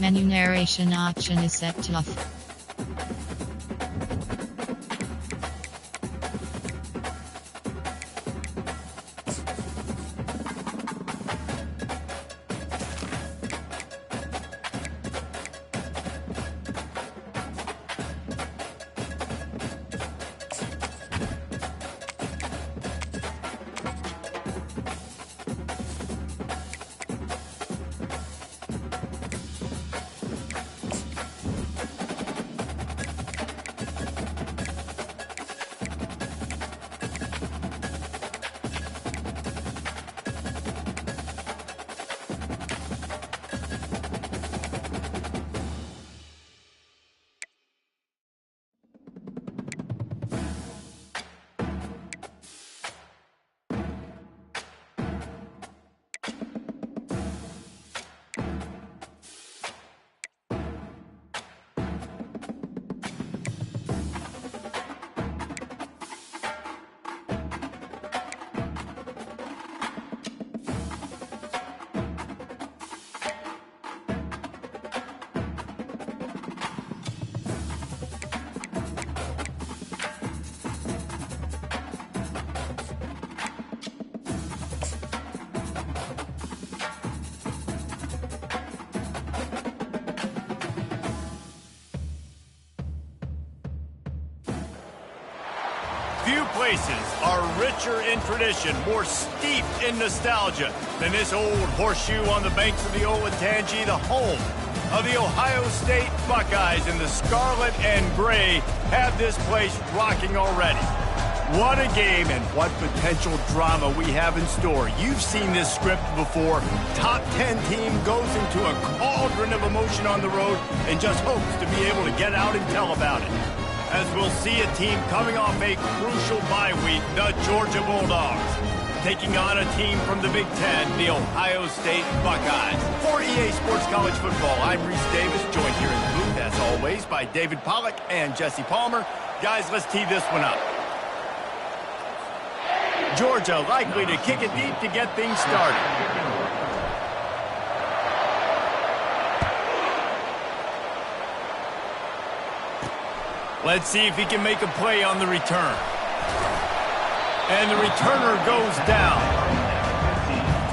Menu narration option is set to off. Few places are richer in tradition, more steeped in nostalgia than this old horseshoe on the banks of the Olentangy, the home of the Ohio State Buckeyes. And the scarlet and gray have this place rocking already. What a game and what potential drama we have in store. You've seen this script before. Top 10 team goes into a cauldron of emotion on the road and just hopes to be able to get out and tell about it. As we'll see a team coming off a crucial bye week, the Georgia Bulldogs, taking on a team from the Big Ten, the Ohio State Buckeyes. For EA Sports College Football, I'm Reese Davis, joined here in the booth, as always, by David Pollack and Jesse Palmer. Guys, let's tee this one up. Georgia likely to kick it deep to get things started. Let's see if he can make a play on the return. And the returner goes down.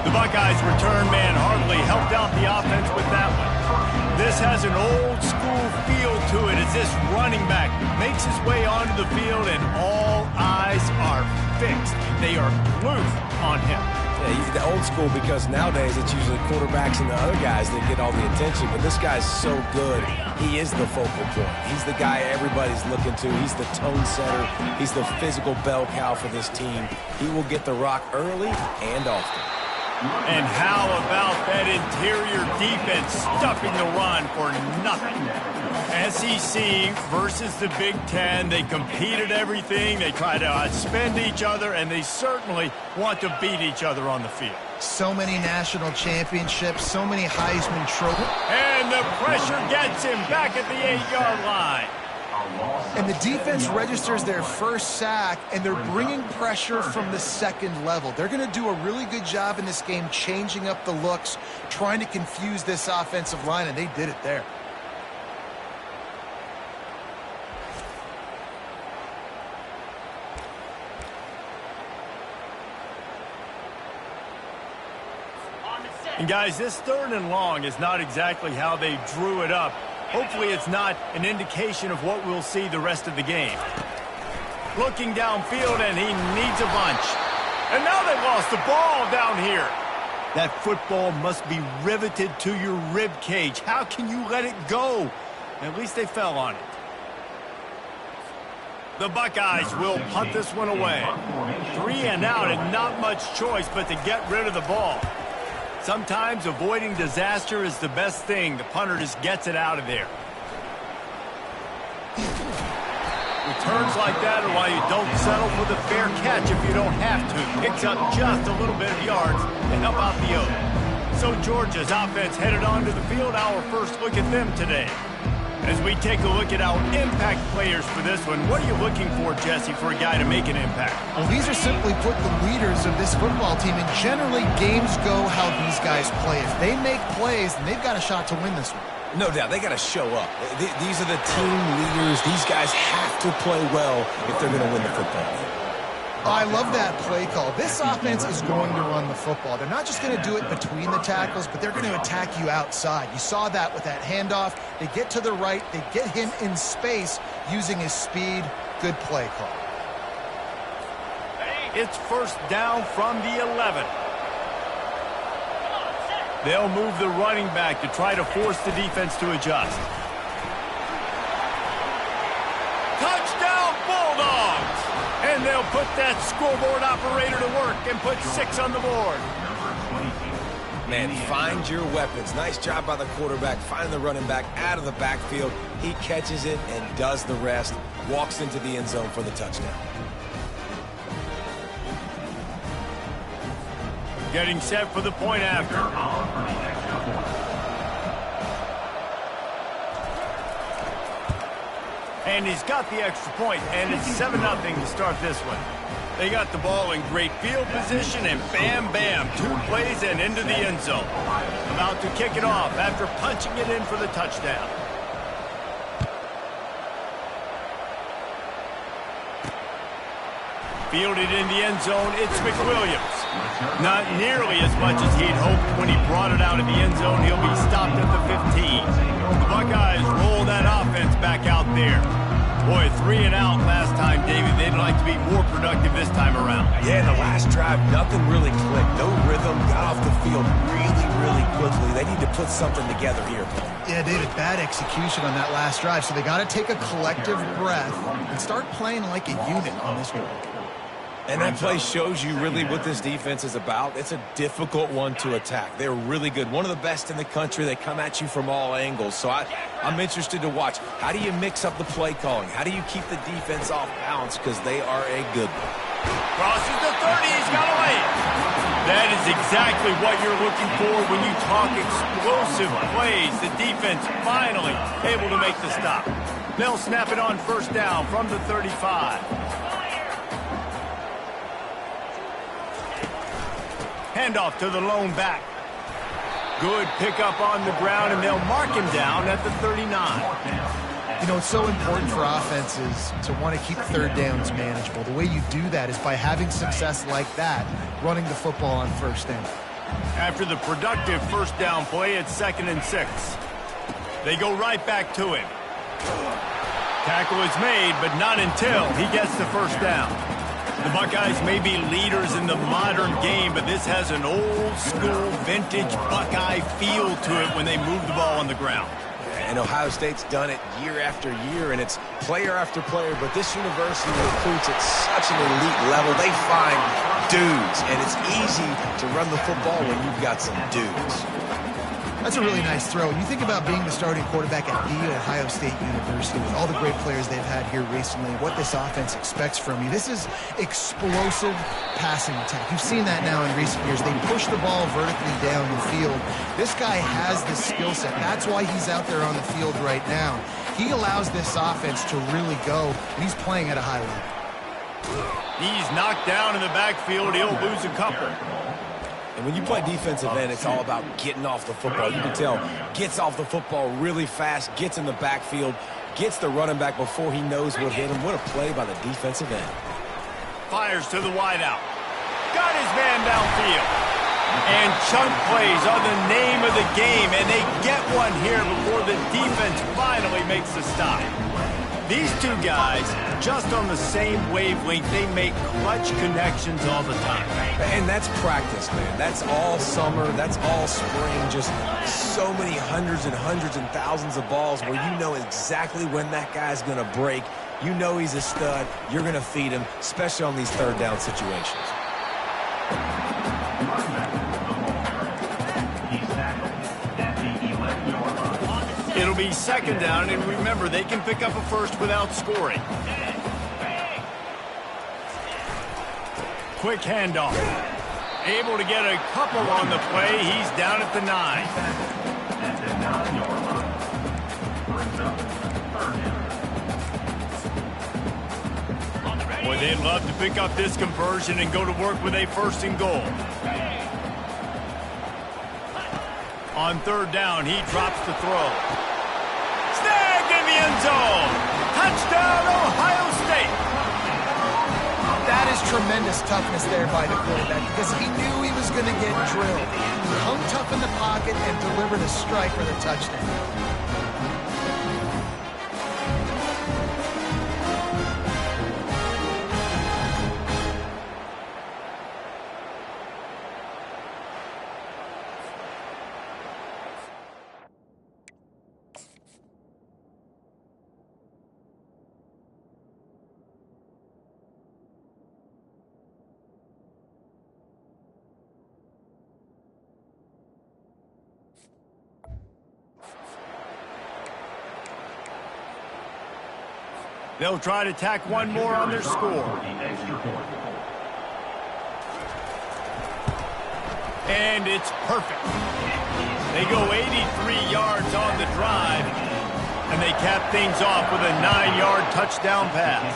The Buckeyes return man hardly helped out the offense with that one. This has an old school feel to it as this running back makes his way onto the field and all eyes are fixed. They are glued on him. Yeah, he's the old school because nowadays it's usually quarterbacks and the other guys that get all the attention. But this guy's so good. He is the focal point. He's the guy everybody's looking to. He's the tone setter. He's the physical bell cow for this team. He will get the rock early and often. And how about that interior defense stuffing the run for nothing? SEC versus the Big Ten. They competed everything. They try to outspend each other, and they certainly want to beat each other on the field. So many national championships, so many Heisman trophies. And the pressure gets him back at the 8-yard line. And the defense registers their first sack, and they're bringing pressure from the second level. They're going to do a really good job in this game changing up the looks, trying to confuse this offensive line, and they did it there. And guys, this 3rd and long is not exactly how they drew it up. Hopefully it's not an indication of what we'll see the rest of the game. Looking downfield, and he needs a bunch. And now they lost the ball down here. That football must be riveted to your rib cage. How can you let it go? At least they fell on it. The Buckeyes will punt this one away. 3 and out, and not much choice but to get rid of the ball. Sometimes avoiding disaster is the best thing. The punter just gets it out of there. Returns like that are why you don't settle for the fair catch if you don't have to. Picks up just a little bit of yards to help out the oath. So Georgia's offense headed onto the field. Our first look at them today. As we take a look at our impact players for this one, what are you looking for, Jesse, for a guy to make an impact? Well, these are simply put the leaders of this football team, and generally games go how these guys play. If they make plays, then they've got a shot to win this one. No doubt, they got to show up. These are the team leaders. These guys have to play well if they're going to win the football game. I love that play call. This offense is going to run the football. They're not just going to do it between the tackles, but they're going to attack you outside. You saw that with that handoff. They get to the right. They get him in space using his speed. Good play call. It's first down from the 11. They'll move the running back to try to force the defense to adjust. Touchdown, Bulldogs! And they'll put that scoreboard operator to work and put 6 on the board. Man, find your weapons. Nice job by the quarterback. Find the running back out of the backfield. He catches it and does the rest. Walks into the end zone for the touchdown. Getting set for the point after. And he's got the extra point, and it's 7-0 to start this one. They got the ball in great field position, and bam, bam, 2 plays and into the end zone. About to kick it off after punching it in for the touchdown. Fielded in the end zone, it's McWilliams. Not nearly as much as he'd hoped when he brought it out of the end zone. He'll be stopped at the 15. The Buckeyes roll that offense back out there. Boy, 3 and out last time, David. They'd like to be more productive this time around. Yeah, in the last drive, nothing really clicked. No rhythm, got off the field really quickly. They need to put something together here, Paul. Yeah, David, bad execution on that last drive. So they got to take a collective breath and start playing like a unit on this one. And that play shows you really what this defense is about. It's a difficult one to attack. They're really good. One of the best in the country. They come at you from all angles. So I'm interested to watch. How do you mix up the play calling? How do you keep the defense off balance? Because they are a good one. Crosses the 30. He's got away. That is exactly what you're looking for when you talk explosive plays. The defense finally able to make the stop. They'll snap it on first down from the 35. Handoff to the lone back. Good pickup on the ground, and they'll mark him down at the 39. You know, it's so important for offenses to want to keep third downs manageable. The way you do that is by having success like that, running the football on first down. After the productive first down play, it's 2nd and 6. They go right back to him. Tackle is made, but not until he gets the first down. The Buckeyes may be leaders in the modern game, but this has an old-school, vintage Buckeye feel to it when they move the ball on the ground. And Ohio State's done it year after year, and it's player after player, but this university recruits at such an elite level. They find dudes, and it's easy to run the football when you've got some dudes. That's a really nice throw. You think about being the starting quarterback at The Ohio State University with all the great players they've had here recently, what this offense expects from you. This is explosive passing attack. You've seen that now in recent years. They push the ball vertically down the field. This guy has the skill set. That's why he's out there on the field right now. He allows this offense to really go, and he's playing at a high level. He's knocked down in the backfield. He'll lose a couple. And when you play defensive end, it's all about getting off the football. You can tell, gets off the football really fast, gets in the backfield, gets the running back before he knows what hit him. What a play by the defensive end. Fires to the wideout. Got his man downfield. And chunk plays are the name of the game, and they get one here before the defense finally makes the stop. These two guys, just on the same wavelength, they make clutch connections all the time. And that's practice, man. That's all summer. That's all spring. Just so many hundreds and thousands of balls where you know exactly when that guy's going to break. You know he's a stud. You're going to feed him, especially on these third down situations. It'll be 2nd down, and remember, they can pick up a first without scoring. Quick handoff. Able to get a couple on the play. He's down at the 9. Boy, they'd love to pick up this conversion and go to work with a 1st and goal. On 3rd down, he drops the throw. end zone. Touchdown, Ohio State. That is tremendous toughness there by the quarterback because he knew he was going to get drilled. He hung tough in the pocket and delivered a strike for the touchdown. They'll try to tack one more on their score. And it's perfect. They go 83 yards on the drive, and they cap things off with a 9-yard touchdown pass.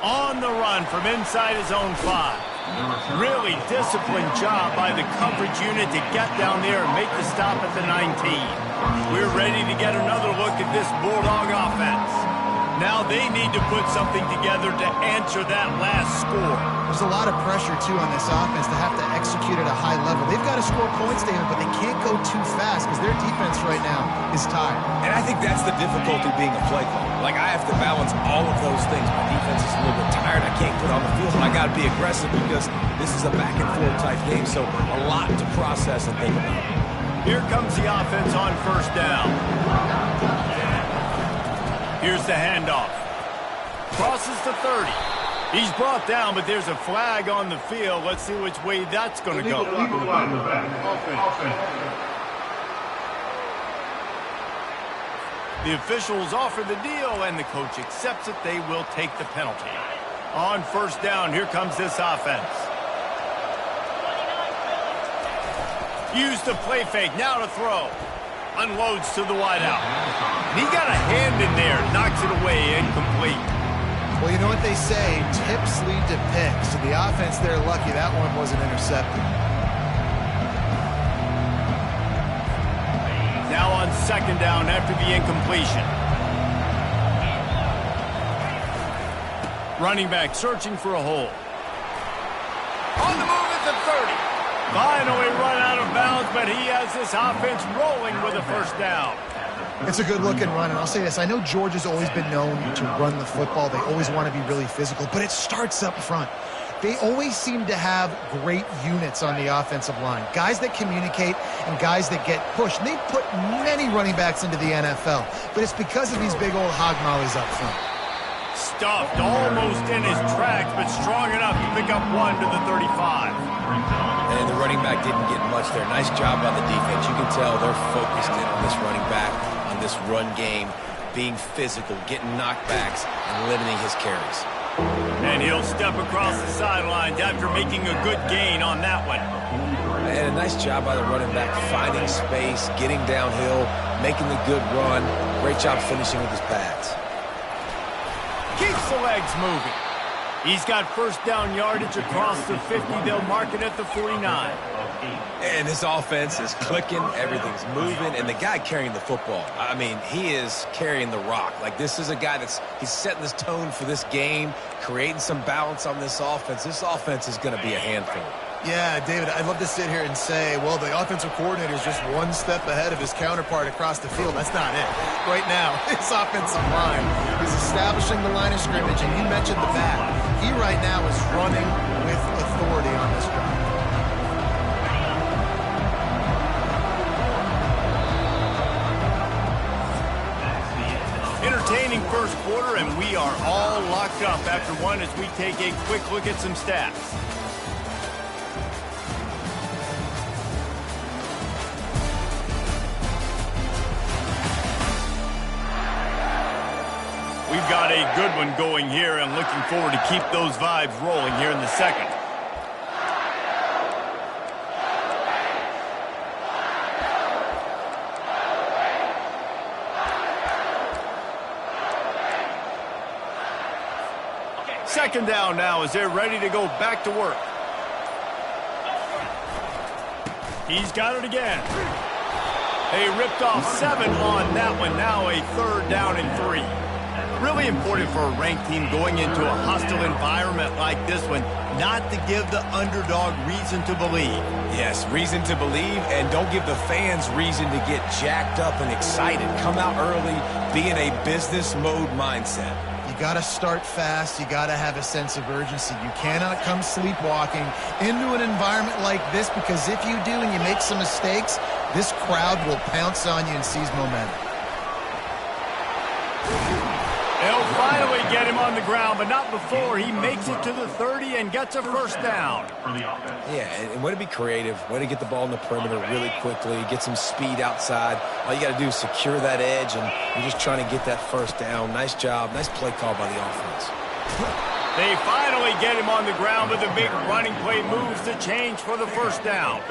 On the run from inside his own 5. Really disciplined job by the coverage unit to get down there and make the stop at the 19. We're ready to get another look at this Bulldog offense. Now they need to put something together to answer that last score. There's a lot of pressure, too, on this offense to have to execute at a high level. They've got to score points, David, but they can't go too fast because their defense right now is tired. And I think that's the difficulty being a play caller. Like, I have to balance all of those things. My defense is a little bit tired. I can't put on the field, but I got to be aggressive because this is a back-and-forth type game, so a lot to process and think about. Here comes the offense on first down. Here's the handoff. Crosses the 30. He's brought down, but there's a flag on the field. Let's see which way that's going to go. The officials offer the deal, and the coach accepts it. They will take the penalty. On first down, here comes this offense. Use the play fake, now to throw. Unloads to the wideout. He got a hand in there, knocks it away, incomplete. Well, you know what they say, tips lead to picks. So the offense, they're lucky that one wasn't intercepted. Now on second down after the incompletion. Running back searching for a hole. On the move at the 30. Finally run out of bounds, but he has this offense rolling with a first down. It's a good-looking run, and I'll say this. I know Georgia's always been known to run the football. They always want to be really physical, but it starts up front. They always seem to have great units on the offensive line, guys that communicate and guys that get pushed. And they've put many running backs into the NFL, but it's because of these big old hog mollies up front. Stuffed almost in his tracks, but strong enough to pick up one to the 35. And the running back didn't get much there. Nice job by the defense. You can tell they're focused in on this running back, on this run game, being physical, getting knockbacks, and limiting his carries. And he'll step across the sidelines after making a good gain on that one. And a nice job by the running back, finding space, getting downhill, making the good run. Great job finishing with his pads. Keeps the legs moving. He's got first down yardage across the 50. They'll mark it at the 49. And this offense is clicking, everything's moving, and the guy carrying the football, I mean, he is carrying the rock. Like, this is a guy he's setting this tone for this game, creating some balance on this offense. This offense is going to be a handful. Yeah, David, I'd love to sit here and say, well, the offensive coordinator is just one step ahead of his counterpart across the field. That's not it. Right now, his offensive line is establishing the line of scrimmage, and you mentioned the back. He right now is running with authority on this drive. Entertaining first quarter, and we are all locked up after one as we take a quick look at some stats. We've got a good one going here and looking forward to keep those vibes rolling here in the second. Second down now as they're ready to go back to work. He's got it again. They ripped off 7 on that one. Now a 3rd down and 3. Really important for a ranked team going into a hostile environment like this one, not to give the underdog reason to believe. Yes, reason to believe, and don't give the fans reason to get jacked up and excited. Come out early, be in a business mode mindset. You got to start fast. You got to have a sense of urgency. You cannot come sleepwalking into an environment like this, because if you do and you make some mistakes, this crowd will pounce on you and seize momentum. They'll finally get him on the ground, but not before he makes it to the 30 and gets a 1st down. Yeah, and way to be creative, way to get the ball in the perimeter really quickly, get some speed outside. All you got to do is secure that edge, and you're just trying to get that 1st down. Nice job, nice play call by the offense. They finally get him on the ground, but the big running play moves the change for the 1st down.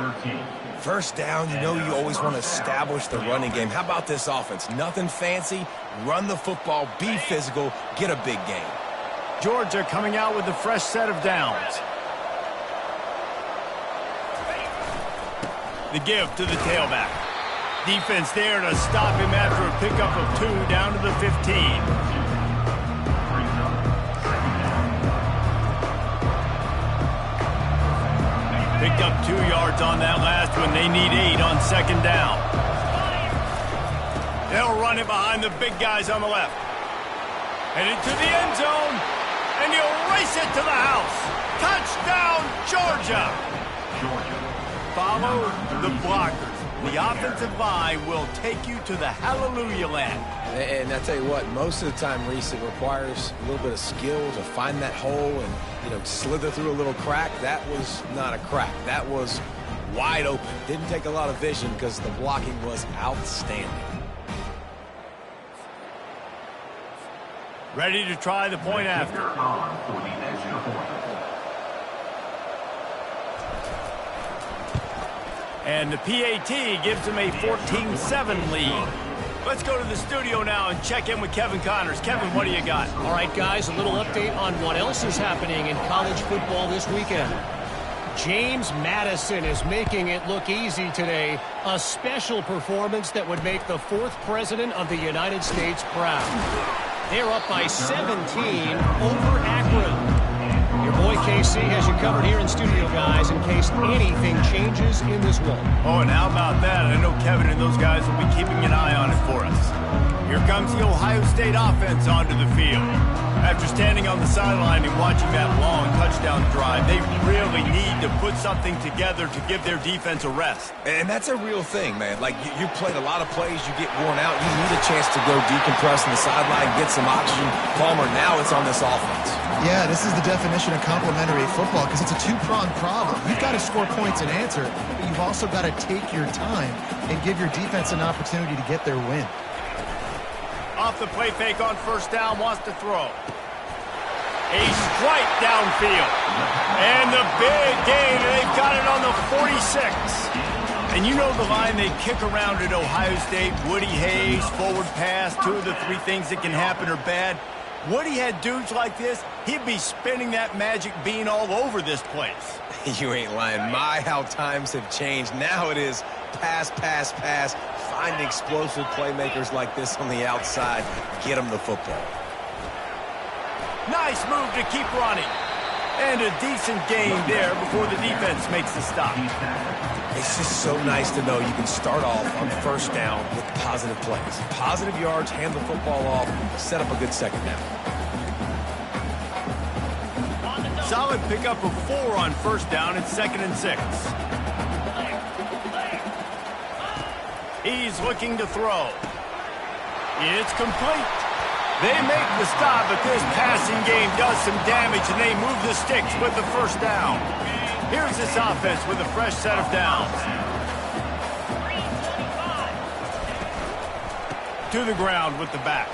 1st down, you know you always want to establish the running game. How about this offense? Nothing fancy. Run the football, be physical, get a big gain. Georgia coming out with a fresh set of downs. The give to the tailback. Defense there to stop him after a pickup of 2 down to the 15. Picked up 2 yards on that last one. They need 8 on 2nd down. They'll run it behind the big guys on the left. And into the end zone. And he'll race it to the house. Touchdown, Georgia. Follow the blockers. The offensive line will take you to the hallelujah land. And I tell you what, most of the time, Reese, it requires a little bit of skill to find that hole and, slither through a little crack. That was not a crack. That was wide open. Didn't take a lot of vision because the blocking was outstanding. Ready to try the point after. And the PAT gives them a 14-7 lead. Let's go to the studio now and check in with Kevin Connors. Kevin, what do you got? All right, guys, a little update on what else is happening in college football this weekend. James Madison is making it look easy today. A special performance that would make the 4th president of the United States proud. They're up by 17 over Akron. Your boy KC has you covered here in studio, guys, in case anything changes in this one. Oh, and how about that? I know Kevin and those guys will be keeping an eye on it for us. Here comes the Ohio State offense onto the field. After standing on the sideline and watching that long touchdown drive, they really need to put something together to give their defense a rest. And that's a real thing, man. Like, you played a lot of plays, you get worn out, you need a chance to go decompress on the sideline, get some oxygen. Palmer, now it's on this offense. Yeah, this is the definition of complementary football, because it's a 2-pronged problem. You've got to score points and answer, but you've also got to take your time and give your defense an opportunity to get their win. Off the play fake on 1st down, wants to throw. A strike downfield. And the big gain, and they've got it on the 46. And you know the line they kick around at Ohio State, Woody Hayes, forward pass, 2 of the 3 things that can happen are bad. Woody had dudes like this, he'd be spinning that magic bean all over this place. You ain't lying. My, how times have changed. Now it is pass, pass, pass. Find explosive playmakers like this on the outside. Get them the football. Nice move to keep running. And a decent gain there before the defense makes the stop. It's just so nice to know you can start off on 1st down with positive plays. Positive yards, hand the football off, set up a good 2nd down. Solid pickup of 4 on 1st down and 2nd and 6. He's looking to throw. It's complete. They make the stop, but this passing game does some damage, and they move the sticks with the 1st down. Here's this offense with a fresh set of downs. To the ground with the back.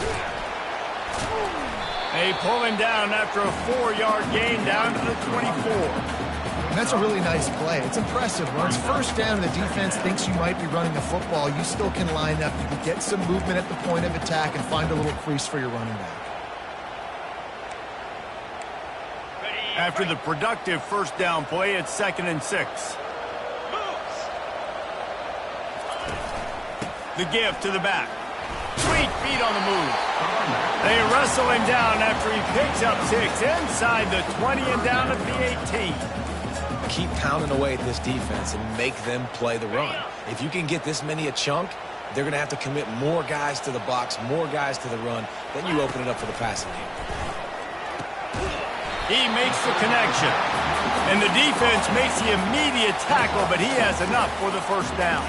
They pull him down after a 4-yard gain down to the 24. And that's a really nice play. It's impressive. When it's 1st down and the defense thinks you might be running the football, you still can line up. You can get some movement at the point of attack and find a little crease for your running back. After the productive 1st down play, it's 2nd and 6. The give to the back. Sweet feet on the move. They wrestle him down after he picks up 6 inside the 20 and down at the 18. Keep pounding away at this defense and make them play the run. If you can get this many a chunk, they're going to have to commit more guys to the box, more guys to the run. Then you open it up for the passing game. He makes the connection. And the defense makes the immediate tackle, but he has enough for the first down.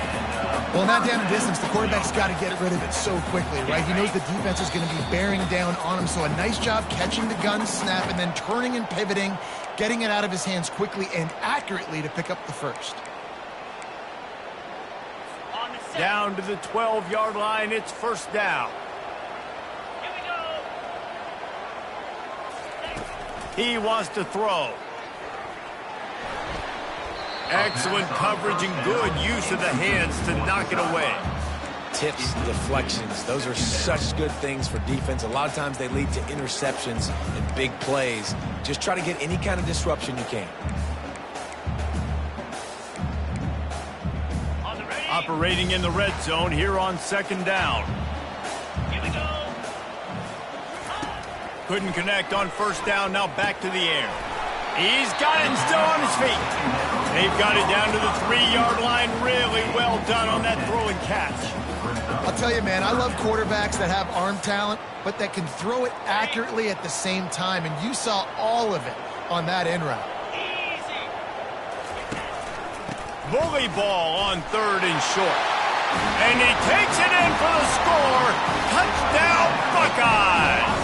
Well, not down in distance. The quarterback's got to get rid of it so quickly, right? He knows the defense is going to be bearing down on him. So a nice job catching the gun snap and then turning and pivoting, getting it out of his hands quickly and accurately to pick up the first. Down to the 12-yard line, it's first down. He wants to throw. Excellent coverage and good use of the hands to knock it away. Tips, deflections, those are such good things for defense. A lot of times they lead to interceptions and big plays. Just try to get any kind of disruption you can. Operating in the red zone here on second down. Couldn't connect on first down, now back to the air. He's got it and still on his feet. They've got it down to the 3-yard line. Really well done on that throw and catch. I'll tell you, man, I love quarterbacks that have arm talent, but that can throw it accurately at the same time, and you saw all of it on that in route. Bully ball on third and short. And he takes it in for the score. Touchdown, Buckeyes!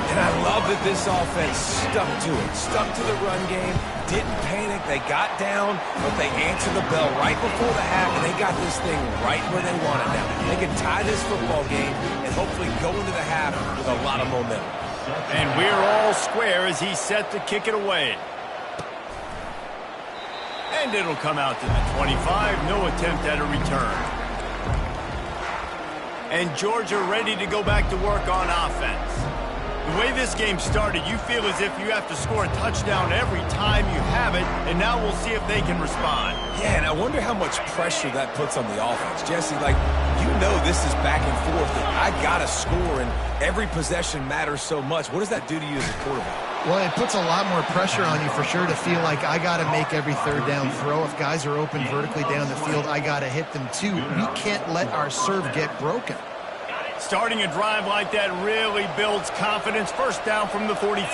And I love that this offense stuck to it, stuck to the run game, didn't panic, they got down, but they answered the bell right before the half, and they got this thing right where they want it now. They can tie this football game and hopefully go into the half with a lot of momentum. And we're all square as he's set to kick it away. And it'll come out to the 25, no attempt at a return. And Georgia ready to go back to work on offense. The way this game started, you feel as if you have to score a touchdown every time you have it, and now we'll see if they can respond. Yeah, and I wonder how much pressure that puts on the offense. Jesse, like, you know this is back and forth, and I got to score, and every possession matters so much. What does that do to you as a quarterback? Well, it puts a lot more pressure on you for sure to feel like I got to make every third down throw. If guys are open vertically down the field, I got to hit them too. We can't let our serve get broken. Starting a drive like that really builds confidence. First down from the 45.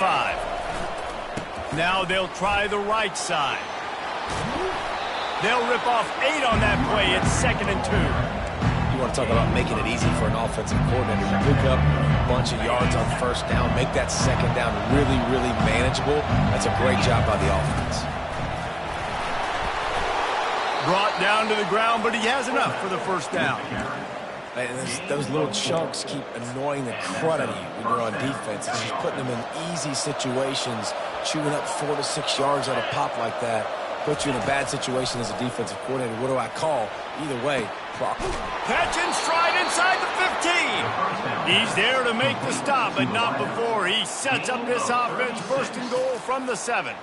Now they'll try the right side. They'll rip off 8 on that play. It's 2nd and 2. You want to talk about making it easy for an offensive coordinator to pick up a bunch of yards on first down, make that second down really, really manageable. That's a great job by the offense. Brought down to the ground, but he has enough for the first down. And those little chunks keep annoying the crud out of you when you're on defense. It's just putting them in easy situations, chewing up 4 to 6 yards at a pop like that. Puts you in a bad situation as a defensive coordinator. What do I call? Either way, proper. Catch and stride inside the 15. He's there to make the stop, but not before he sets up this offense. First and goal from the 7.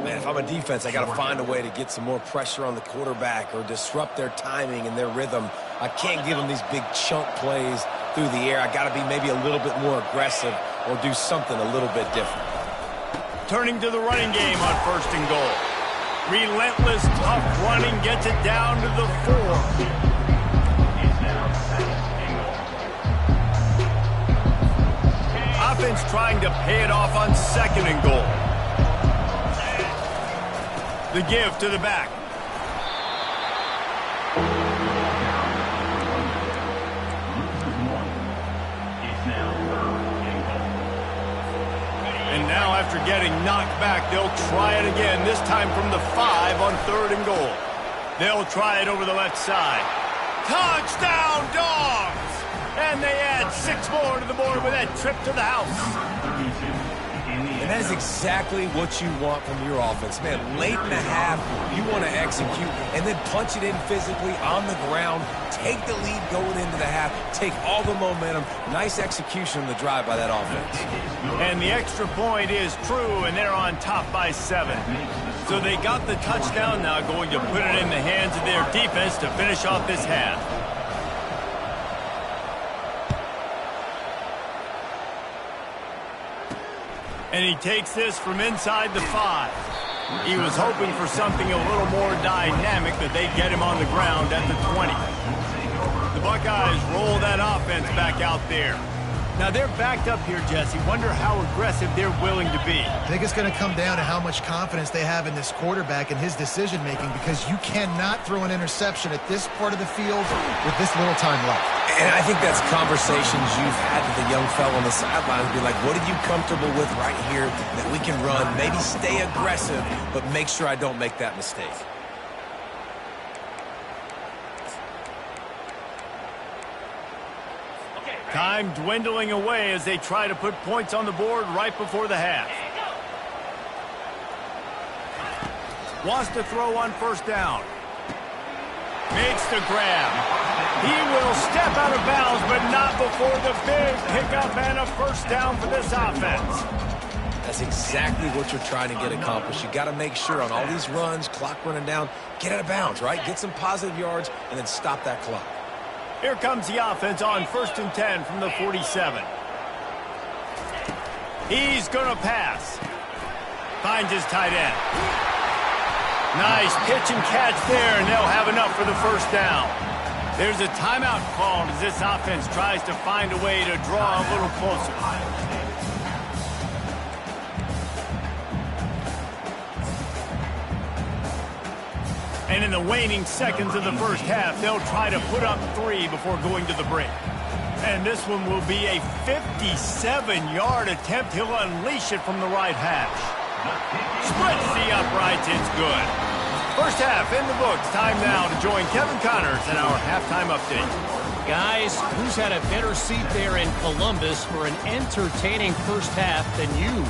Man, if I'm a defense, I got to find a way to get some more pressure on the quarterback or disrupt their timing and their rhythm. I can't give them these big chunk plays through the air. I got to be maybe a little bit more aggressive or do something a little bit different. Turning to the running game on first and goal. Relentless, tough running gets it down to the 4. Offense trying to pay it off on 2nd and goal. The give to the back. And now after getting knocked back, they'll try it again, this time from the 5 on 3rd and goal. They'll try it over the left side. Touchdown, Dogs! And they add 6 more to the board with that trip to the house. And that is exactly what you want from your offense. Man, late in the half, you want to execute and then punch it in physically on the ground, take the lead going into the half, take all the momentum. Nice execution on the drive by that offense. And the extra point is true, and they're on top by 7. So they got the touchdown, now going to put it in the hands of their defense to finish off this half. And he takes this from inside the 5. He was hoping for something a little more dynamic, that they'd get him on the ground at the 20. The Buckeyes roll that offense back out there. Now they're backed up here, Jesse. Wonder how aggressive they're willing to be. I think it's going to come down to how much confidence they have in this quarterback and his decision-making, because you cannot throw an interception at this part of the field with this little time left. And I think that's conversations you've had with the young fellow on the sidelines. Be like, what are you comfortable with right here that we can run? Maybe stay aggressive, but make sure I don't make that mistake. Time dwindling away as they try to put points on the board right before the half. Wants to throw on first down. Makes the grab. He will step out of bounds, but not before the big pickup and a first down for this offense. That's exactly what you're trying to get accomplished. You got to make sure on all these runs, clock running down, get out of bounds, right? Get some positive yards and then stop that clock. Here comes the offense on 1st and 10 from the 47. He's going to pass. Finds his tight end. Nice pitch and catch there, and they'll have enough for the first down. There's a timeout called as this offense tries to find a way to draw a little closer. And in the waning seconds of the first half, they'll try to put up 3 before going to the break. And this one will be a 57-yard attempt. He'll unleash it from the right hash. Splits the uprights. It's good. First half in the books. Time now to join Kevin Connors in our halftime update. Guys, who's had a better seat there in Columbus for an entertaining first half than you?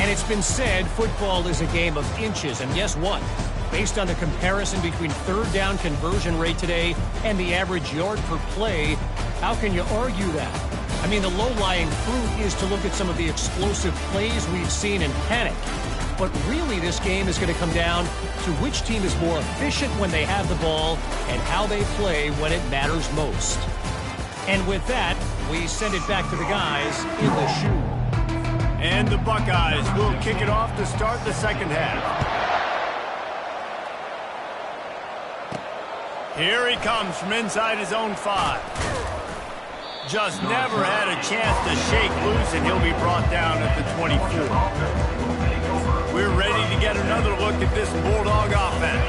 And it's been said football is a game of inches. And guess what? Based on the comparison between third down conversion rate today and the average yard per play, how can you argue that? I mean, the low-lying fruit is to look at some of the explosive plays we've seen and panic. But really, this game is going to come down to which team is more efficient when they have the ball and how they play when it matters most. And with that, we send it back to the guys in the shoe. And the Buckeyes will kick it off to start the second half. Here he comes from inside his own 5. Just never had a chance to shake loose, and he'll be brought down at the 24. We're ready to get another look at this Bulldog offense.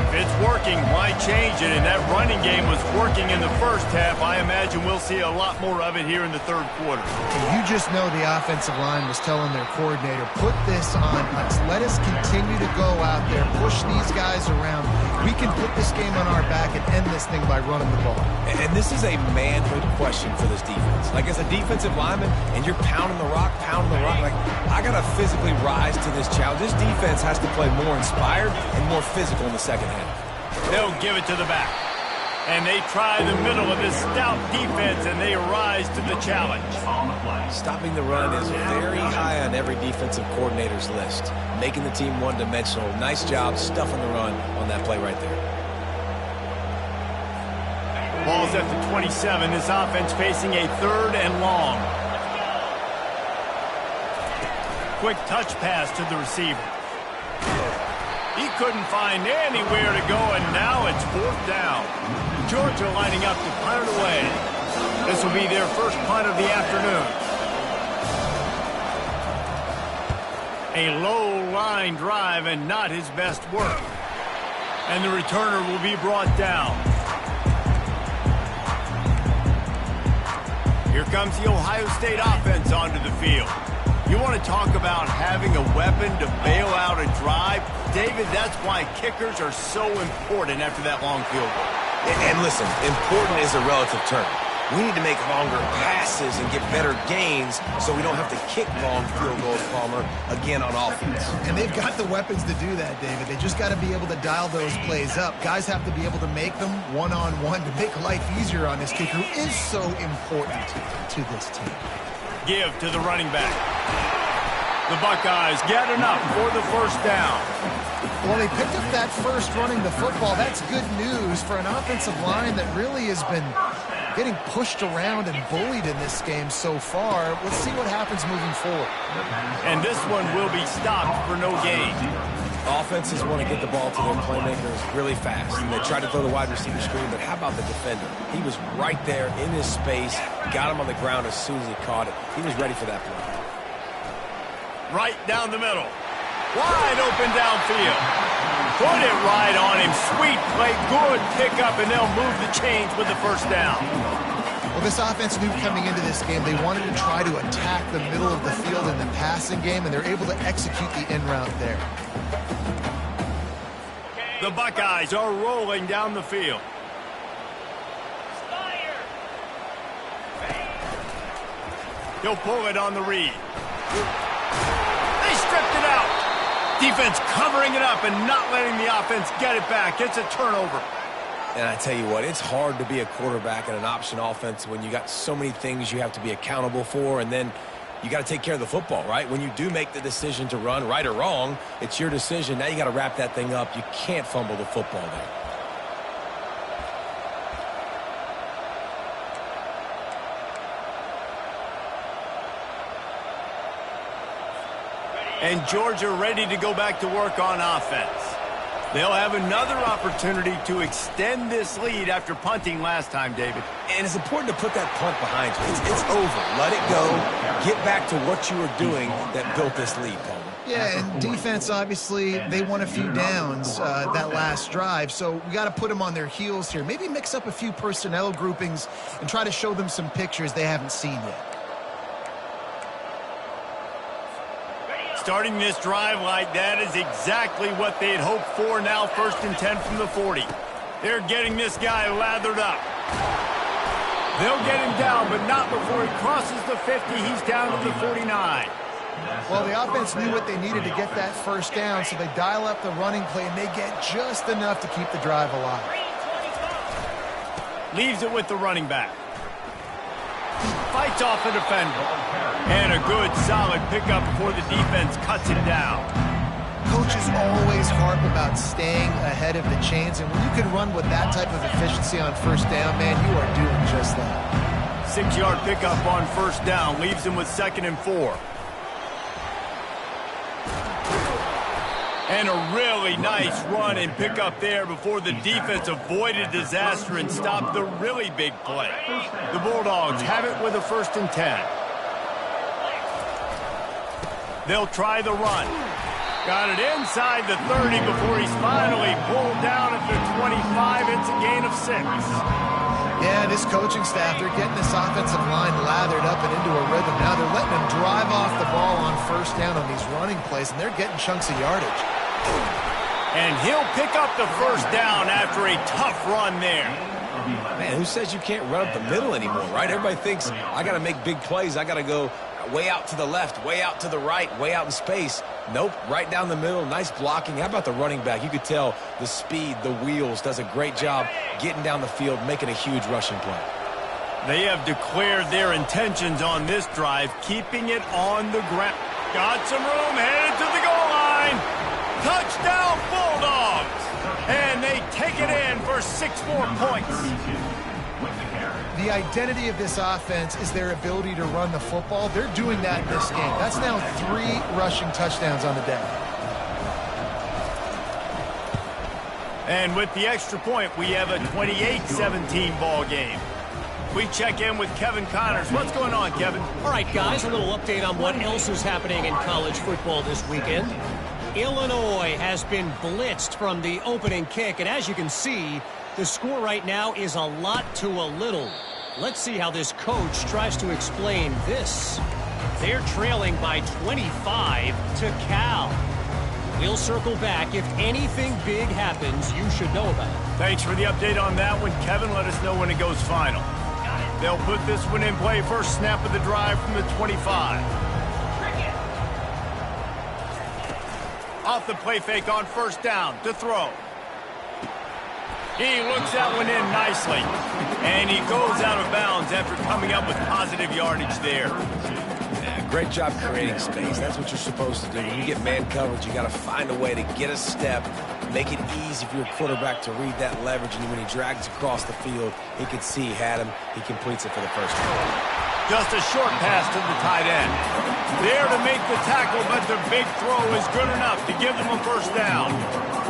If it's working, why change it? And that running game was working in the first half. I imagine we'll see a lot more of it here in the third quarter. You just know the offensive line was telling their coordinator, put this on us. Let us continue to go out there, push these guys around. We can put this game on our back and end this thing by running the ball. And this is a manhood question for this defense. Like, as a defensive lineman, and you're pounding the rock, like, I got to physically rise to this challenge. This defense has to play more inspired and more physical in the second half. They'll give it to the back. And they try the middle of this stout defense, and they rise to the challenge. Stopping the run is very high on every defensive coordinator's list. Making the team one-dimensional. Nice job stuffing the run on that play right there. Ball's at the 27. This offense facing a 3rd and long. Quick touch pass to the receiver. He couldn't find anywhere to go, and now it's 4th down. Georgia lining up to punt it away. This will be their first punt of the afternoon. A low-line drive and not his best work. And the returner will be brought down. Here comes the Ohio State offense onto the field. You want to talk about having a weapon to bail out a drive? David, that's why kickers are so important after that long field goal. And listen, important is a relative term. We need to make longer passes and get better gains so we don't have to kick long field goals, Palmer, again on offense. And they've got the weapons to do that, David. They just got to be able to dial those plays up. Guys have to be able to make them one-on-one to make life easier on this kicker, who is so important to this team. Give to the running back. The Buckeyes get enough for the first down. Well, they picked up that first running the football. That's good news for an offensive line that really has been getting pushed around and bullied in this game so far. Let's see what happens moving forward. And this one will be stopped for no gain. Offenses want to get the ball to their playmakers really fast. And they try to throw the wide receiver screen, but how about the defender? He was right there in his space, got him on the ground as soon as he caught it. He was ready for that play. Right down the middle. Wide open downfield. Put it right on him. Sweet play. Good pickup, and they'll move the chains with the first down. Well, this offense knew coming into this game they wanted to try to attack the middle of the field in the passing game, and they're able to execute the in route there. The Buckeyes are rolling down the field. He'll pull it on the read. They stripped it out. Defense covering it up and not letting the offense get it back. It's a turnover. And I tell you what, it's hard to be a quarterback in an option offense when you got so many things you have to be accountable for, and then you got to take care of the football, right? When you do make the decision to run, right or wrong, it's your decision. Now you got to wrap that thing up. You can't fumble the football there. And Georgia ready to go back to work on offense. They'll have another opportunity to extend this lead after punting last time, David. And it's important to put that punt behind you. It's over. Let it go. Get back to what you were doing that built this lead, Paul. Yeah, and defense, obviously, they won a few downs that last drive, so we got to put them on their heels here. Maybe mix up a few personnel groupings and try to show them some pictures they haven't seen yet. Starting this drive like that is exactly what they had hoped for. Now 1st and 10 from the 40. They're getting this guy lathered up. They'll get him down, but not before he crosses the 50. He's down to the 49. Well, the offense knew what they needed to get that first down, so they dial up the running play, and they get just enough to keep the drive alive. Leaves it with the running back. Fights off the defender. And a good, solid pickup before the defense cuts him down. Coaches always harp about staying ahead of the chains, and when you can run with that type of efficiency on first down, man, you are doing just that. 6-yard pickup on first down. Leaves him with 2nd and 4. And a really nice run and pickup there before the defense avoided disaster and stopped the really big play. The Bulldogs have it with a 1st and 10. They'll try the run. Got it inside the 30 before he's finally pulled down at the 25. It's a gain of 6. Yeah, this coaching staff, they're getting this offensive line lathered up and into a rhythm. Now they're letting them drive off the ball on first down on these running plays, and they're getting chunks of yardage. And he'll pick up the first down after a tough run there. Man, who says you can't run up the middle anymore, right? Everybody thinks, I got to make big plays. I got to go way out to the left, way out to the right, way out in space. Nope, right down the middle, nice blocking. How about the running back? You could tell the speed, the wheels, does a great job getting down the field, making a huge rushing play. They have declared their intentions on this drive, keeping it on the ground. Got some room, headed to the goal line. Touchdown, Bulldogs! And they take it in for 6 more points. The identity of this offense is their ability to run the football. They're doing that in this game. That's now 3 rushing touchdowns on the day. And with the extra point, we have a 28-17 ball game. We check in with Kevin Connors. What's going on, Kevin? All right, guys, a little update on what else is happening in college football this weekend. Illinois has been blitzed from the opening kick, and as you can see, the score right now is a lot to a little. Let's see how this coach tries to explain this. They're trailing by 25 to Cal. We'll circle back. If anything big happens, you should know about it. Thanks for the update on that one, Kevin. Let us know when it goes final. They'll put this one in play. First snap of the drive from the 25. Off the play fake on first down to throw. He looks that one in nicely. And he goes out of bounds after coming up with positive yardage there. Yeah, great job creating space. That's what you're supposed to do. When you get man coverage, you got to find a way to get a step, make it easy for your quarterback to read that leverage, and when he drags across the field, he can see he had him. He completes it for the first time. Just a short pass to the tight end. There to make the tackle, but the big throw is good enough to give them a first down.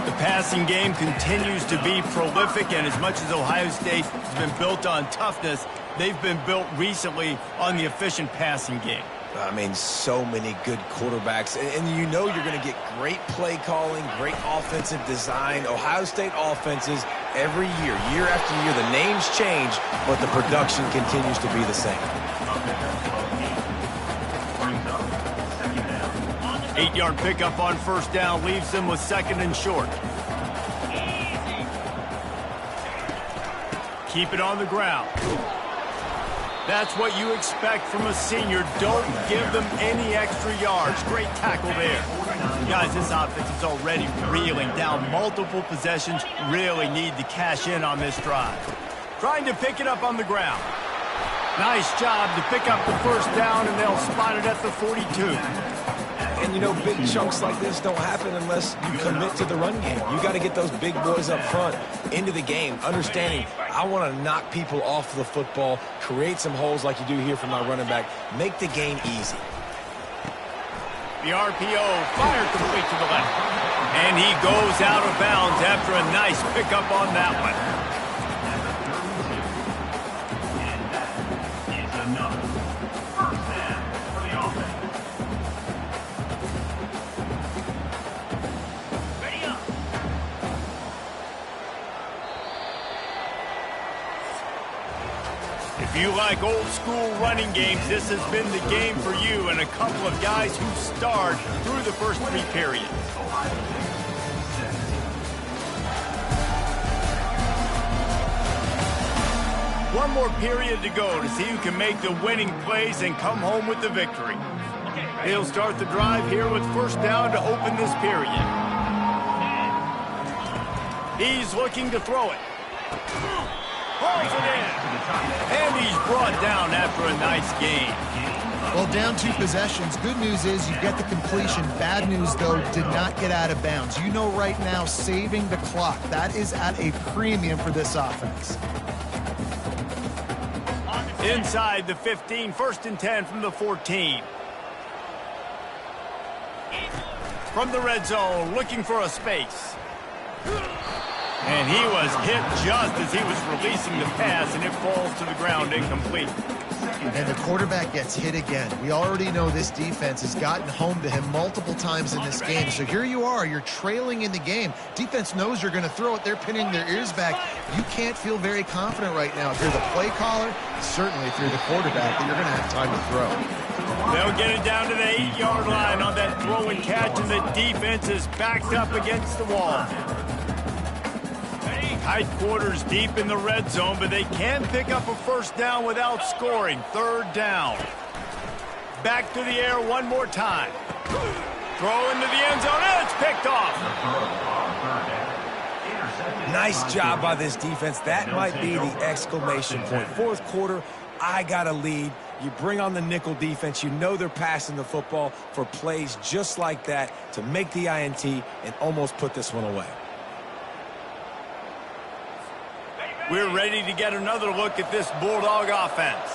The passing game continues to be prolific, and as much as Ohio State has been built on toughness, they've been built recently on the efficient passing game. I mean, so many good quarterbacks, and you know you're going to get great play calling, great offensive design. Ohio State offenses every year, year after year, the names change, but the production continues to be the same. 8-yard pickup on first down leaves them with second and short. Keep it on the ground. That's what you expect from a senior. Don't give them any extra yards. Great tackle there. Guys, this offense is already reeling down multiple possessions. Really need to cash in on this drive. Trying to pick it up on the ground. Nice job to pick up the first down, and they'll spot it at the 42. And, you know, big chunks like this don't happen unless you commit to the run game. You got to get those big boys up front into the game, understanding I want to knock people off the football, create some holes like you do here from my running back, make the game easy. The RPO fired complete to the left. And he goes out of bounds after a nice pickup on that one. If you like old school running games, this has been the game for you and a couple of guys who starred through the first three periods. One more period to go to see who can make the winning plays and come home with the victory. He'll start the drive here with first down to open this period. He's looking to throw it. Hauls it in. And he's brought down after a nice gain. Well, down 2 possessions. Good news is you get the completion. Bad news, though, did not get out of bounds. You know right now, saving the clock. That is at a premium for this offense. Inside the 15, first and 10 from the 14. From the red zone, looking for a space. And he was hit just as he was releasing the pass, and it falls to the ground incomplete. And the quarterback gets hit again. We already know this defense has gotten home to him multiple times in this game. So here you are, you're trailing in the game. Defense knows you're going to throw it. They're pinning their ears back. You can't feel very confident right now if you're the play caller, certainly if you're the quarterback, that you're going to have time to throw. They'll get it down to the 8-yard line on that throw and catch, and the defense is backed up against the wall. Tight quarters deep in the red zone, but they can pick up a first down without scoring. Third down. Back to the air one more time. Throw into the end zone, and it's picked off. Nice job by this defense. That might be the exclamation point. Fourth quarter, I got a lead. You bring on the nickel defense. You know they're passing the football for plays just like that to make the INT and almost put this one away. We're ready to get another look at this Bulldog offense.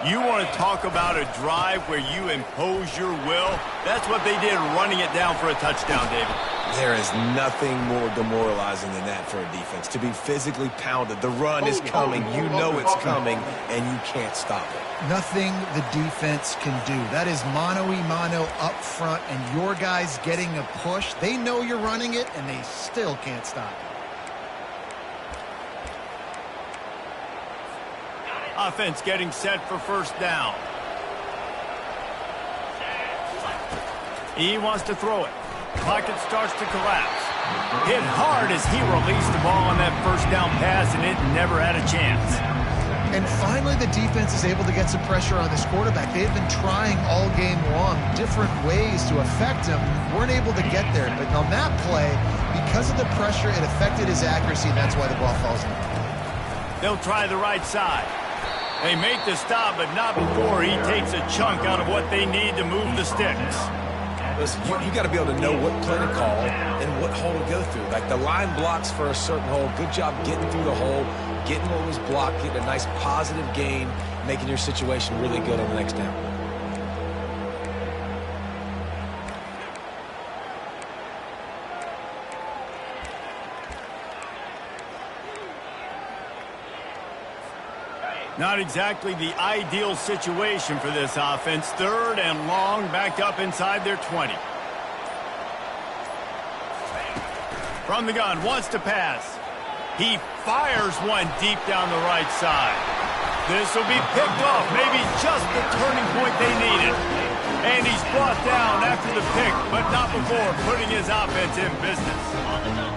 You want to talk about a drive where you impose your will? That's what they did, running it down for a touchdown, David. There is nothing more demoralizing than that for a defense, to be physically pounded. The run is coming. You know it's coming, and you can't stop it. Nothing the defense can do. That is mano-a-mano up front, and your guys getting a push. They know you're running it, and they still can't stop it. Offense getting set for first down. He wants to throw it. Pocket starts to collapse. Hit hard as he released the ball on that first down pass, and it never had a chance. And finally, the defense is able to get some pressure on this quarterback. They've been trying all game long different ways to affect him. Weren't able to get there. But on that play, because of the pressure, it affected his accuracy, and that's why the ball falls in. They'll try the right side. They make the stop, but not before he takes a chunk out of what they need to move the sticks. Listen, you got to be able to know what play to call and what hole to go through. Like the line blocks for a certain hole. Good job getting through the hole, getting what was blocked, getting a nice positive gain, making your situation really good on the next down. Not exactly the ideal situation for this offense. 3rd and long, backed up inside their 20. From the gun, wants to pass. He fires one deep down the right side. This will be picked off, maybe just the turning point they needed. And he's brought down after the pick, but not before putting his offense in business.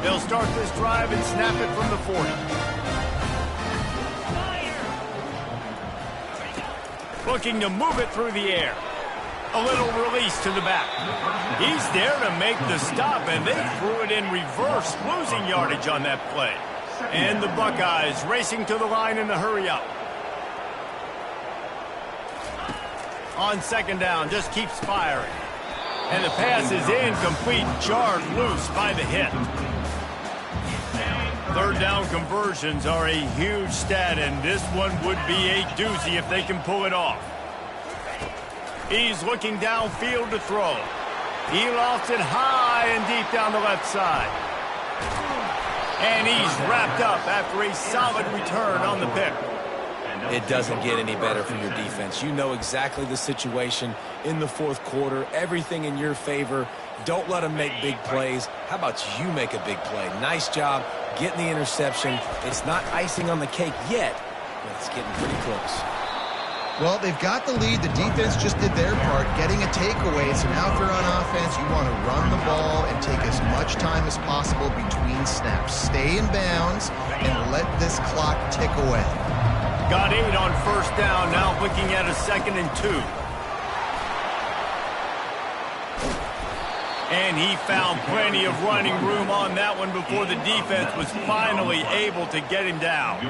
They'll start this drive and snap it from the 40. Looking to move it through the air. A little release to the back. He's there to make the stop, and they threw it in reverse, losing yardage on that play. And the Buckeyes racing to the line in the hurry-up. On 2nd down, just keeps firing. And the pass is incomplete, jarred loose by the hit. 3rd down conversions are a huge stat, and this one would be a doozy if they can pull it off. He's looking downfield to throw. He lofts it high and deep down the left side. And he's wrapped up after a solid return on the pick. It doesn't get any better for your defense. You know exactly the situation in the 4th quarter, everything in your favor. Don't let them make big plays. How about you make a big play? Nice job getting the interception. It's not icing on the cake yet, but it's getting pretty close. Well, they've got the lead. The defense just did their part, getting a takeaway. So now if you're on offense, you want to run the ball and take as much time as possible between snaps. Stay in bounds and let this clock tick away. Got 8 on 1st down, now looking at a 2nd and 2. And he found plenty of running room on that one before the defense was finally able to get him down.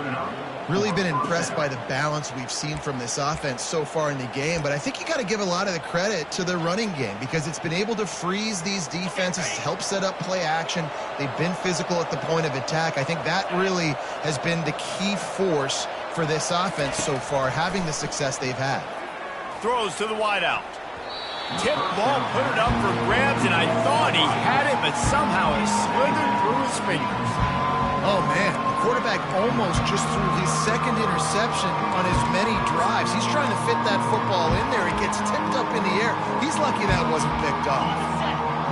Really been impressed by the balance we've seen from this offense so far in the game, but I think you got to give a lot of the credit to the running game because it's been able to freeze these defenses, help set up play action. They've been physical at the point of attack. I think that really has been the key force for this offense so far, having the success they've had. Throws to the wideout. Tip ball, put it up for grabs, and I thought he had it, but somehow it slithered through his fingers. Oh, man, the quarterback almost just threw his 2nd interception on as many drives. He's trying to fit that football in there. It gets tipped up in the air. He's lucky that wasn't picked off.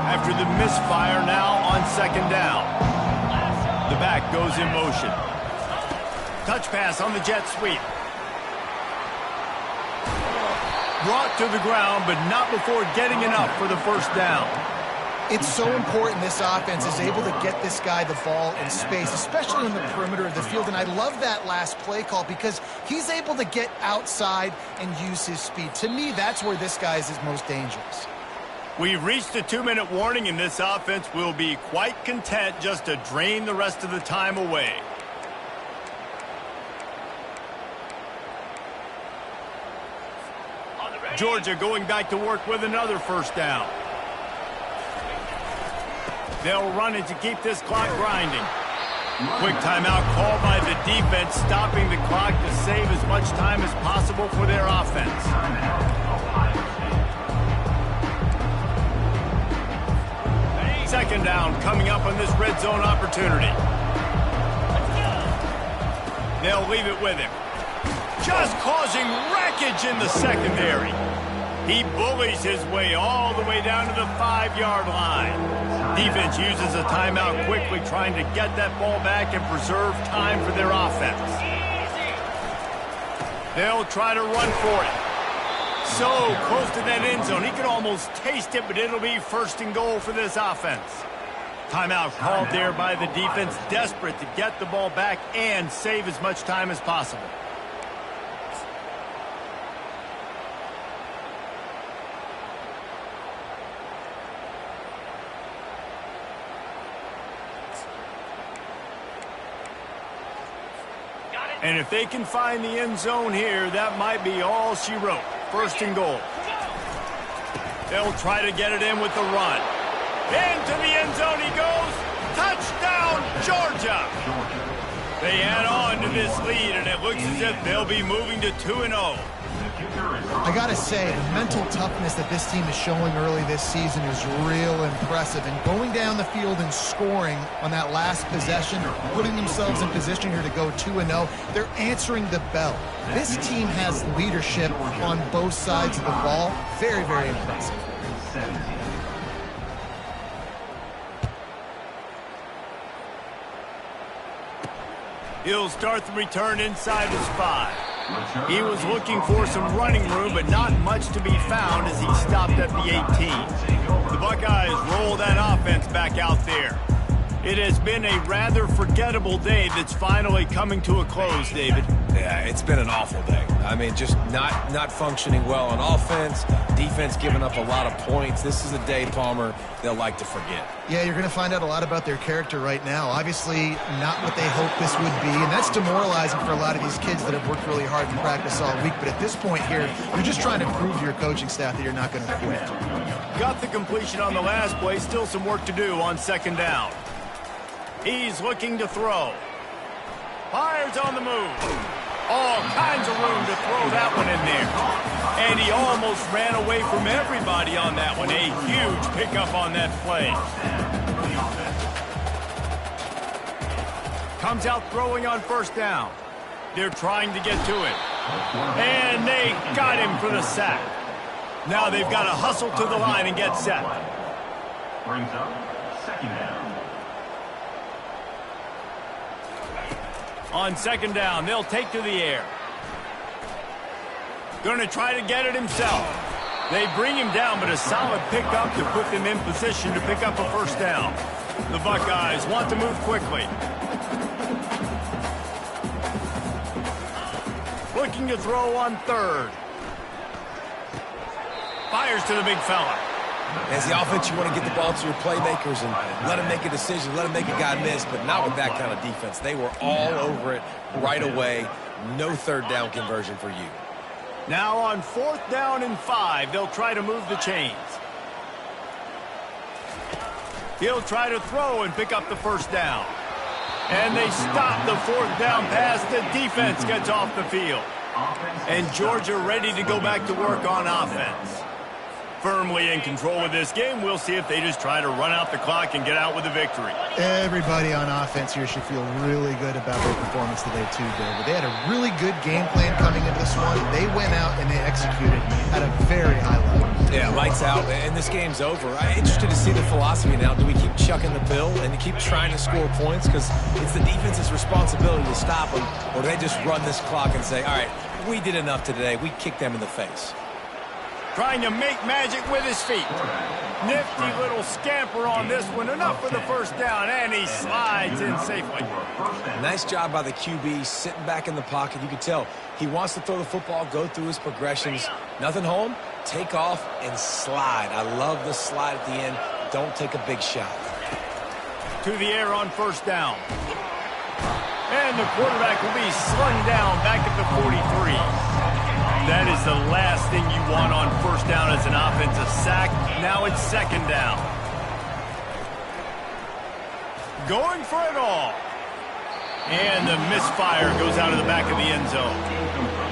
After the misfire, now on 2nd down. The back goes in motion. Touch pass on the jet sweep. Brought to the ground, but not before getting enough for the 1st down. It's so important this offense is able to get this guy the ball in space, especially in the perimeter of the field. And I love that last play call because he's able to get outside and use his speed. To me, that's where this guy is his most dangerous. We've reached a 2-minute warning, and this offense will be quite content just to drain the rest of the time away. Georgia going back to work with another 1st down. They'll run it to keep this clock grinding. Quick timeout called by the defense, stopping the clock to save as much time as possible for their offense. Second down coming up on this red zone opportunity. They'll leave it with him. Just causing wreckage in the secondary. He bullies his way all the way down to the 5-yard line. Defense uses a timeout quickly, trying to get that ball back and preserve time for their offense. They'll try to run for it. So close to that end zone. He could almost taste it, but it'll be 1st and goal for this offense. Timeout called there by the defense, desperate to get the ball back and save as much time as possible. And if they can find the end zone here, that might be all she wrote. First and goal. They'll try to get it in with the run. Into the end zone he goes. Touchdown, Georgia. They add on to this lead, and it looks as if they'll be moving to 2-0. I got to say, the mental toughness that this team is showing early this season is real impressive. And going down the field and scoring on that last possession, putting themselves in position here to go 2-0, they're answering the bell. This team has leadership on both sides of the ball. Very, very impressive. He'll start the return inside his 5. He was looking for some running room, but not much to be found as he stopped at the 18. The Buckeyes roll that offense back out there. It has been a rather forgettable day that's finally coming to a close, David. Yeah, it's been an awful day. I mean, just not functioning well on offense, defense giving up a lot of points. This is a day, Palmer, they'll like to forget. Yeah, you're going to find out a lot about their character right now. Obviously, not what they hoped this would be, and that's demoralizing for a lot of these kids that have worked really hard in practice all week. But at this point here, you're just trying to prove to your coaching staff that you're not going to quit. Got the completion on the last play. Still some work to do on second down. He's looking to throw. Fires on the move. All kinds of room to throw that one in there. And he almost ran away from everybody on that one. A huge pickup on that play. Comes out throwing on first down. They're trying to get to it. And they got him for the sack. Now they've got to hustle to the line and get set. Brings up second down. On second down, they'll take to the air. Going to try to get it himself. They bring him down, but a solid pickup to put them in position to pick up a first down. The Buckeyes want to move quickly. Looking to throw on third. Fires to the big fella. As the offense, you want to get the ball to your playmakers and let them make a decision, let them make a guy miss, but not with that kind of defense. They were all over it right away. No third down conversion for you. Now on fourth down and 5, they'll try to move the chains. He'll try to throw and pick up the first down. And they stop the fourth down pass. The defense gets off the field. And Georgia ready to go back to work on offense. Firmly in control of this game. We'll see if they just try to run out the clock and get out with a victory. Everybody on offense here should feel really good about their performance today too, David. They had a really good game plan coming into this one. They went out and they executed at a very high level. Yeah, lights out, and this game's over. I'm interested to see the philosophy now. Do we keep chucking the pill and keep trying to score points? Because it's the defense's responsibility to stop them, or do they just run this clock and say, all right, we did enough today. We kicked them in the face. Trying to make magic with his feet. Nifty little scamper on this one. Enough for the first down, and he slides in safely. Nice job by the QB, sitting back in the pocket. You can tell he wants to throw the football, go through his progressions. Nothing home, take off, and slide. I love the slide at the end. Don't take a big shot. To the air on first down. And the quarterback will be slung down back at the 43. That is the last thing you want on first down as an offensive sack. Now it's second down. Going for it all. And the misfire goes out of the back of the end zone.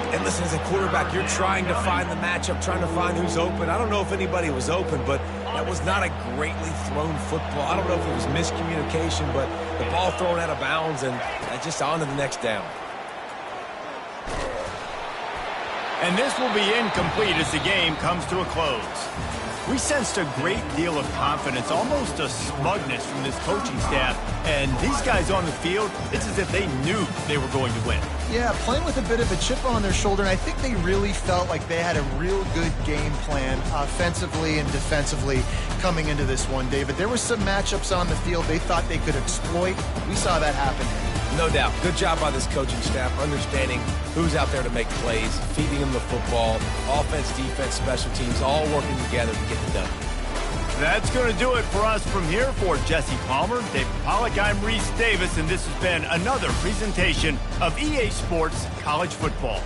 And listen, as a quarterback, you're trying to find the matchup, trying to find who's open. I don't know if anybody was open, but that was not a greatly thrown football. I don't know if it was miscommunication, but the ball thrown out of bounds and just on to the next down. And this will be incomplete as the game comes to a close. We sensed a great deal of confidence, almost a smugness from this coaching staff. And these guys on the field, it's as if they knew they were going to win. Yeah, playing with a bit of a chip on their shoulder, and I think they really felt like they had a real good game plan offensively and defensively coming into this one, David. There were some matchups on the field they thought they could exploit. We saw that happen. No doubt. Good job by this coaching staff, understanding who's out there to make plays, feeding them the football, offense, defense, special teams, all working together to get it done. That's going to do it for us from here. For Jesse Palmer, Dave Pollack, I'm Reese Davis, and this has been another presentation of EA Sports College Football.